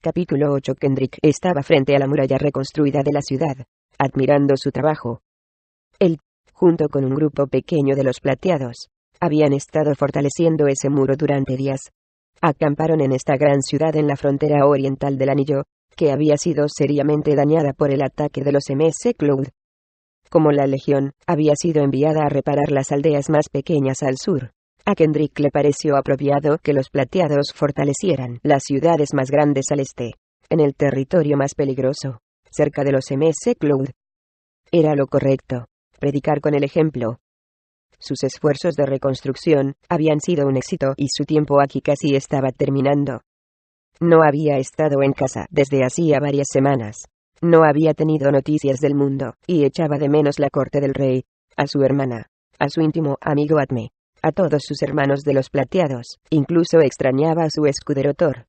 Capítulo 8. Kendrick estaba frente a la muralla reconstruida de la ciudad, admirando su trabajo. Él, junto con un grupo pequeño de los plateados, habían estado fortaleciendo ese muro durante días. Acamparon en esta gran ciudad en la frontera oriental del anillo, que había sido seriamente dañada por el ataque de los MS Cloud. Como la legión había sido enviada a reparar las aldeas más pequeñas al sur, a Kendrick le pareció apropiado que los plateados fortalecieran las ciudades más grandes al este, en el territorio más peligroso, cerca de los MS Cloud. Era lo correcto, predicar con el ejemplo. Sus esfuerzos de reconstrucción habían sido un éxito y su tiempo aquí casi estaba terminando. No había estado en casa desde hacía varias semanas. No había tenido noticias del mundo, y echaba de menos la corte del rey, a su hermana, a su íntimo amigo Atme, a todos sus hermanos de los plateados, incluso extrañaba a su escudero Thor.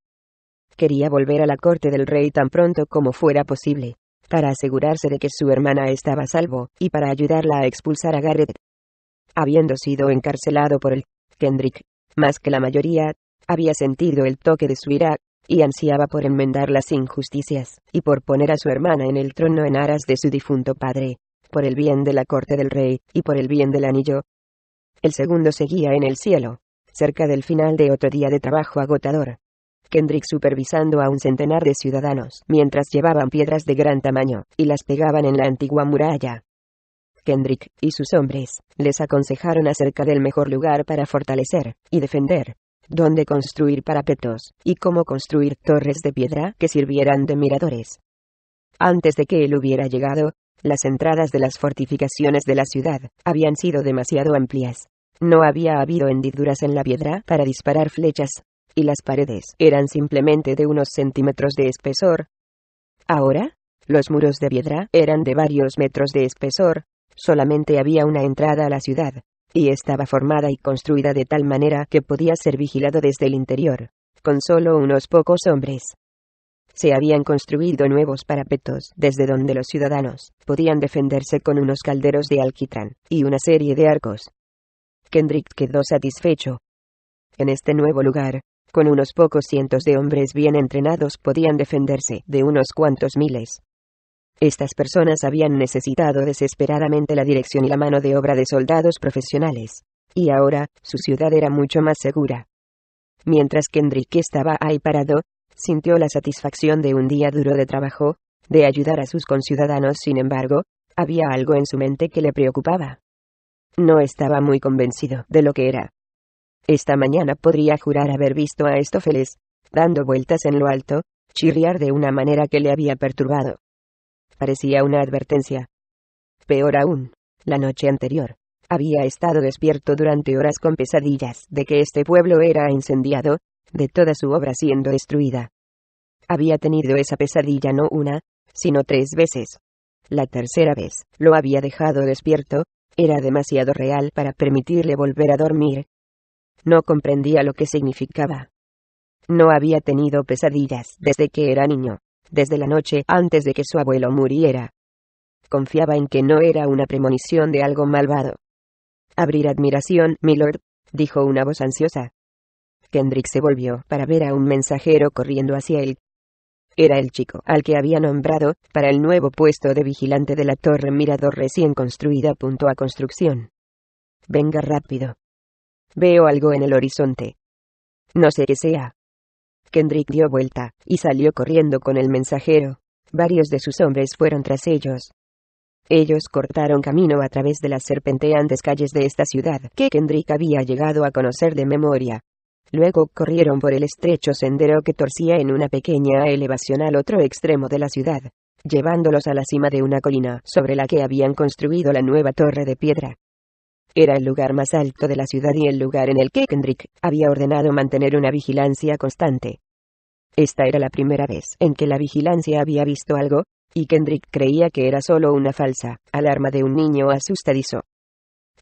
Quería volver a la corte del rey tan pronto como fuera posible, para asegurarse de que su hermana estaba a salvo, y para ayudarla a expulsar a Garrett. Habiendo sido encarcelado por él, Kendrick, más que la mayoría, había sentido el toque de su ira, y ansiaba por enmendar las injusticias, y por poner a su hermana en el trono en aras de su difunto padre, por el bien de la corte del rey, y por el bien del anillo. El segundo seguía en el cielo, cerca del final de otro día de trabajo agotador. Kendrick supervisando a un centenar de ciudadanos, mientras llevaban piedras de gran tamaño, y las pegaban en la antigua muralla. Kendrick y sus hombres les aconsejaron acerca del mejor lugar para fortalecer y defender, dónde construir parapetos, y cómo construir torres de piedra que sirvieran de miradores. Antes de que él hubiera llegado, las entradas de las fortificaciones de la ciudad habían sido demasiado amplias. No había habido hendiduras en la piedra para disparar flechas, y las paredes eran simplemente de unos centímetros de espesor. Ahora, los muros de piedra eran de varios metros de espesor. Solamente había una entrada a la ciudad, y estaba formada y construida de tal manera que podía ser vigilado desde el interior, con solo unos pocos hombres. Se habían construido nuevos parapetos desde donde los ciudadanos podían defenderse con unos calderos de alquitrán y una serie de arcos. Kendrick quedó satisfecho. En este nuevo lugar, con unos pocos cientos de hombres bien entrenados podían defenderse de unos cuantos miles. Estas personas habían necesitado desesperadamente la dirección y la mano de obra de soldados profesionales, y ahora, su ciudad era mucho más segura. Mientras Kendrick estaba ahí parado, sintió la satisfacción de un día duro de trabajo, de ayudar a sus conciudadanos. Sin embargo, había algo en su mente que le preocupaba. No estaba muy convencido de lo que era. Esta mañana podría jurar haber visto a Estófeles, dando vueltas en lo alto, chirriar de una manera que le había perturbado. Parecía una advertencia. Peor aún, la noche anterior, había estado despierto durante horas con pesadillas de que este pueblo era incendiado, de toda su obra siendo destruida. Había tenido esa pesadilla no una, sino 3 veces. La tercera vez, lo había dejado despierto, era demasiado real para permitirle volver a dormir. No comprendía lo que significaba. No había tenido pesadillas desde que era niño. Desde la noche antes de que su abuelo muriera. Confiaba en que no era una premonición de algo malvado. Abrir admiración, milord, dijo una voz ansiosa. Kendrick se volvió para ver a un mensajero corriendo hacia él. Era el chico al que había nombrado para el nuevo puesto de vigilante de la torre mirador recién construida. A construcción. Venga rápido. Veo algo en el horizonte. No sé qué sea. Kendrick dio vuelta, y salió corriendo con el mensajero. Varios de sus hombres fueron tras ellos. Ellos cortaron camino a través de las serpenteantes calles de esta ciudad que Kendrick había llegado a conocer de memoria. Luego corrieron por el estrecho sendero que torcía en una pequeña elevación al otro extremo de la ciudad, llevándolos a la cima de una colina sobre la que habían construido la nueva torre de piedra. Era el lugar más alto de la ciudad y el lugar en el que Kendrick había ordenado mantener una vigilancia constante. Esta era la primera vez en que la vigilancia había visto algo, y Kendrick creía que era solo una falsa alarma de un niño asustadizo.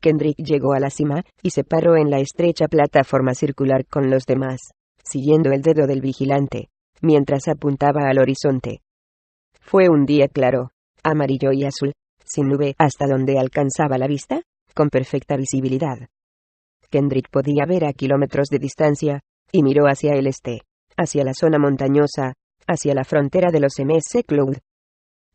Kendrick llegó a la cima, y se paró en la estrecha plataforma circular con los demás, siguiendo el dedo del vigilante, mientras apuntaba al horizonte. Fue un día claro, amarillo y azul, sin nube hasta donde alcanzaba la vista, con perfecta visibilidad. Kendrick podía ver a kilómetros de distancia, y miró hacia el este, hacia la zona montañosa, hacia la frontera de los MS Cloud.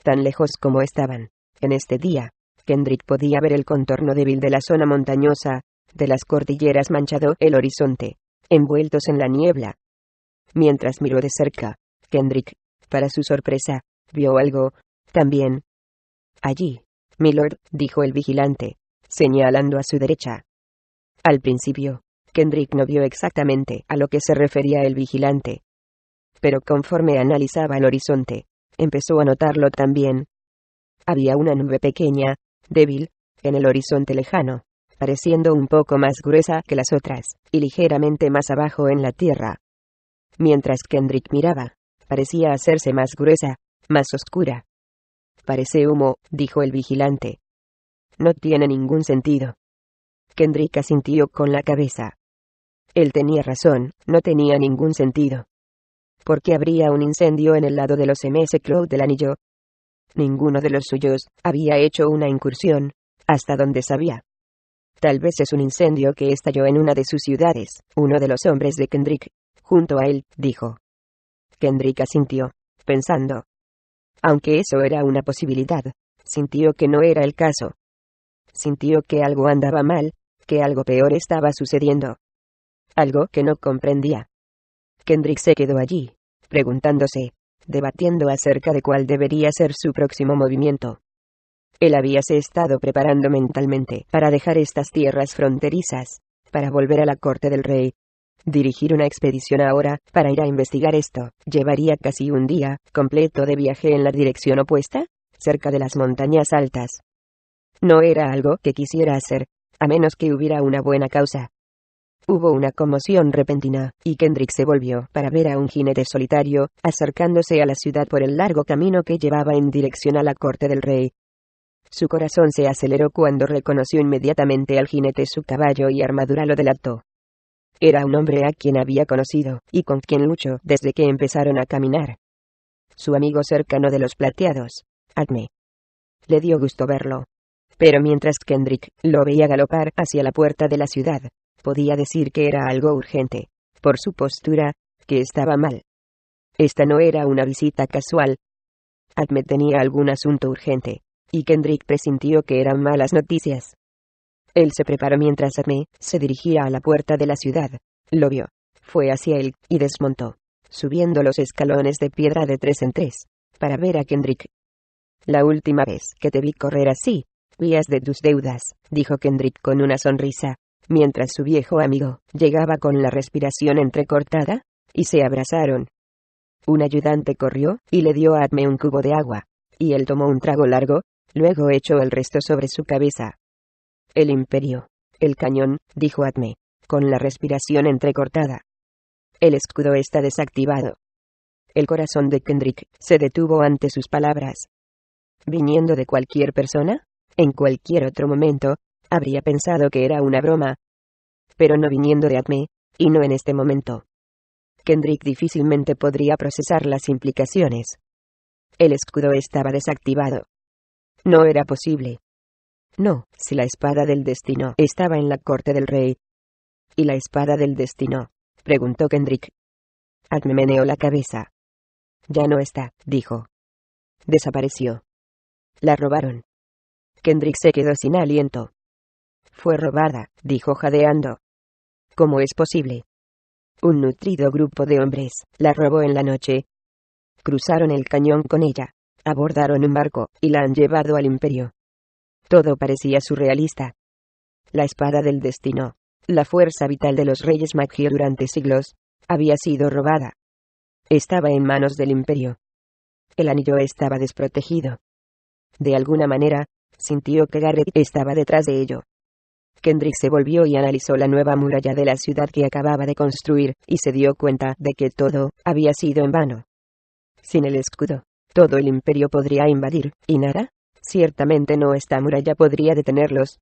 Tan lejos como estaban, en este día, Kendrick podía ver el contorno débil de la zona montañosa, de las cordilleras manchado el horizonte, envueltos en la niebla. Mientras miró de cerca, Kendrick, para su sorpresa, vio algo, también. Allí, milord, dijo el vigilante, señalando a su derecha. Al principio, Kendrick no vio exactamente a lo que se refería el vigilante. Pero conforme analizaba el horizonte, empezó a notarlo también. Había una nube pequeña, débil, en el horizonte lejano, pareciendo un poco más gruesa que las otras, y ligeramente más abajo en la tierra. Mientras Kendrick miraba, parecía hacerse más gruesa, más oscura. Parece humo, dijo el vigilante. No tiene ningún sentido. Kendrick asintió con la cabeza. Él tenía razón, no tenía ningún sentido. ¿Por qué habría un incendio en el lado de los MS Cloud del anillo? Ninguno de los suyos había hecho una incursión, hasta donde sabía. Tal vez es un incendio que estalló en una de sus ciudades. Uno de los hombres de Kendrick, junto a él, dijo. Kendrick asintió, pensando. Aunque eso era una posibilidad, sintió que no era el caso. Sintió que algo andaba mal, que algo peor estaba sucediendo. Algo que no comprendía. Kendrick se quedó allí, preguntándose, debatiendo acerca de cuál debería ser su próximo movimiento. Él habíase estado preparando mentalmente para dejar estas tierras fronterizas, para volver a la corte del rey. Dirigir una expedición ahora, para ir a investigar esto, llevaría casi un día completo de viaje en la dirección opuesta, cerca de las montañas altas. No era algo que quisiera hacer, a menos que hubiera una buena causa. Hubo una conmoción repentina, y Kendrick se volvió para ver a un jinete solitario, acercándose a la ciudad por el largo camino que llevaba en dirección a la corte del rey. Su corazón se aceleró cuando reconoció inmediatamente al jinete. Su caballo y armadura lo delató. Era un hombre a quien había conocido, y con quien luchó desde que empezaron a caminar. Su amigo cercano de los plateados, Atme. Le dio gusto verlo. Pero mientras Kendrick lo veía galopar hacia la puerta de la ciudad, podía decir que era algo urgente, por su postura, que estaba mal. Esta no era una visita casual. Atme tenía algún asunto urgente, y Kendrick presintió que eran malas noticias. Él se preparó mientras Atme se dirigía a la puerta de la ciudad. Lo vio. Fue hacia él, y desmontó, subiendo los escalones de piedra de 3 en 3, para ver a Kendrick. La última vez que te vi correr así, huías de tus deudas, dijo Kendrick con una sonrisa, mientras su viejo amigo llegaba con la respiración entrecortada, y se abrazaron. Un ayudante corrió, y le dio a Atme un cubo de agua, y él tomó un trago largo, luego echó el resto sobre su cabeza. El imperio. El cañón, dijo Atme, con la respiración entrecortada. El escudo está desactivado. El corazón de Kendrick se detuvo ante sus palabras. Viniendo de cualquier persona, en cualquier otro momento, habría pensado que era una broma. Pero no viniendo de Atme, y no en este momento. Kendrick difícilmente podría procesar las implicaciones. El escudo estaba desactivado. No era posible. No, si la espada del destino estaba en la corte del rey. ¿Y la espada del destino?, preguntó Kendrick. Atme meneó la cabeza. Ya no está, dijo. Desapareció. La robaron. Kendrick se quedó sin aliento. Fue robada, dijo jadeando. ¿Cómo es posible? Un nutrido grupo de hombres la robó en la noche. Cruzaron el cañón con ella, abordaron un barco, y la han llevado al imperio. Todo parecía surrealista. La espada del destino, la fuerza vital de los reyes Maggia durante siglos, había sido robada. Estaba en manos del imperio. El anillo estaba desprotegido. De alguna manera, sintió que Garrett estaba detrás de ello. Kendrick se volvió y analizó la nueva muralla de la ciudad que acababa de construir, y se dio cuenta de que todo había sido en vano. Sin el escudo, todo el imperio podría invadir, y nada, ciertamente no, esta muralla podría detenerlos.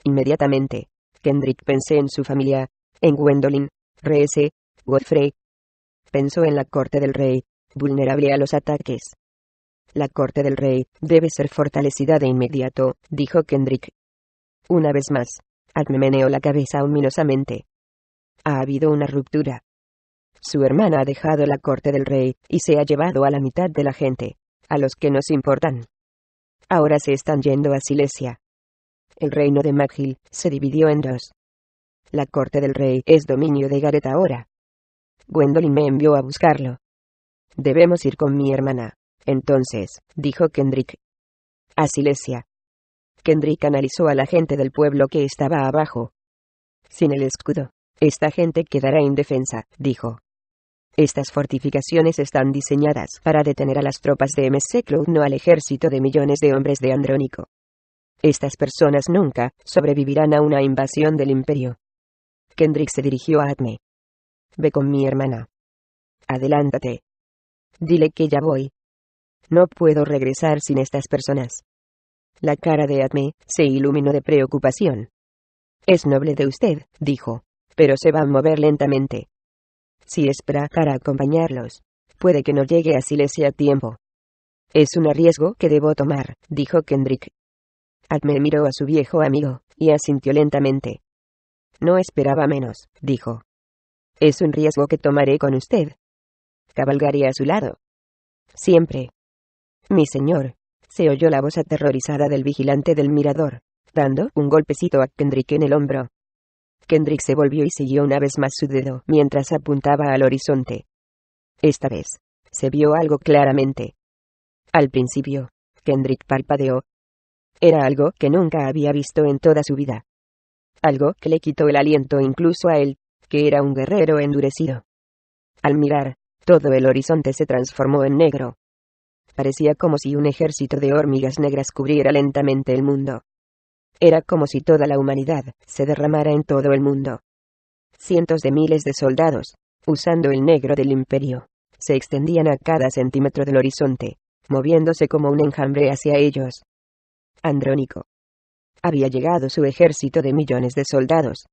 Inmediatamente, Kendrick pensó en su familia, en Gwendolyn, Reese, Godfrey. Pensó en la corte del rey, vulnerable a los ataques. La corte del rey debe ser fortalecida de inmediato, dijo Kendrick. Una vez más, Atme meneó la cabeza ominosamente. Ha habido una ruptura. Su hermana ha dejado la corte del rey, y se ha llevado a la mitad de la gente, a los que nos importan. Ahora se están yendo a Silesia. El reino de Magil se dividió en dos. La corte del rey es dominio de Gareth ahora. Gwendolyn me envió a buscarlo. Debemos ir con mi hermana. Entonces, dijo Kendrick. A Silesia. Kendrick analizó a la gente del pueblo que estaba abajo. Sin el escudo, esta gente quedará indefensa, dijo. Estas fortificaciones están diseñadas para detener a las tropas de Msecloud, no al ejército de millones de hombres de Andrónico. Estas personas nunca sobrevivirán a una invasión del imperio. Kendrick se dirigió a Atme. Ve con mi hermana. Adelántate. Dile que ya voy. No puedo regresar sin estas personas. La cara de Atme se iluminó de preocupación. Es noble de usted, dijo, pero se va a mover lentamente. Si espera para acompañarlos, puede que no llegue a Silesia a tiempo. Es un riesgo que debo tomar, dijo Kendrick. Atme miró a su viejo amigo, y asintió lentamente. No esperaba menos, dijo. Es un riesgo que tomaré con usted. Cabalgaré a su lado. Siempre. Mi señor, se oyó la voz aterrorizada del vigilante del mirador, dando un golpecito a Kendrick en el hombro. Kendrick se volvió y siguió una vez más su dedo mientras apuntaba al horizonte. Esta vez, se vio algo claramente. Al principio, Kendrick parpadeó. Era algo que nunca había visto en toda su vida. Algo que le quitó el aliento incluso a él, que era un guerrero endurecido. Al mirar, todo el horizonte se transformó en negro. Parecía como si un ejército de hormigas negras cubriera lentamente el mundo. Era como si toda la humanidad se derramara en todo el mundo. Cientos de miles de soldados, usando el negro del imperio, se extendían a cada centímetro del horizonte, moviéndose como un enjambre hacia ellos. Andrónico. Había llegado su ejército de millones de soldados,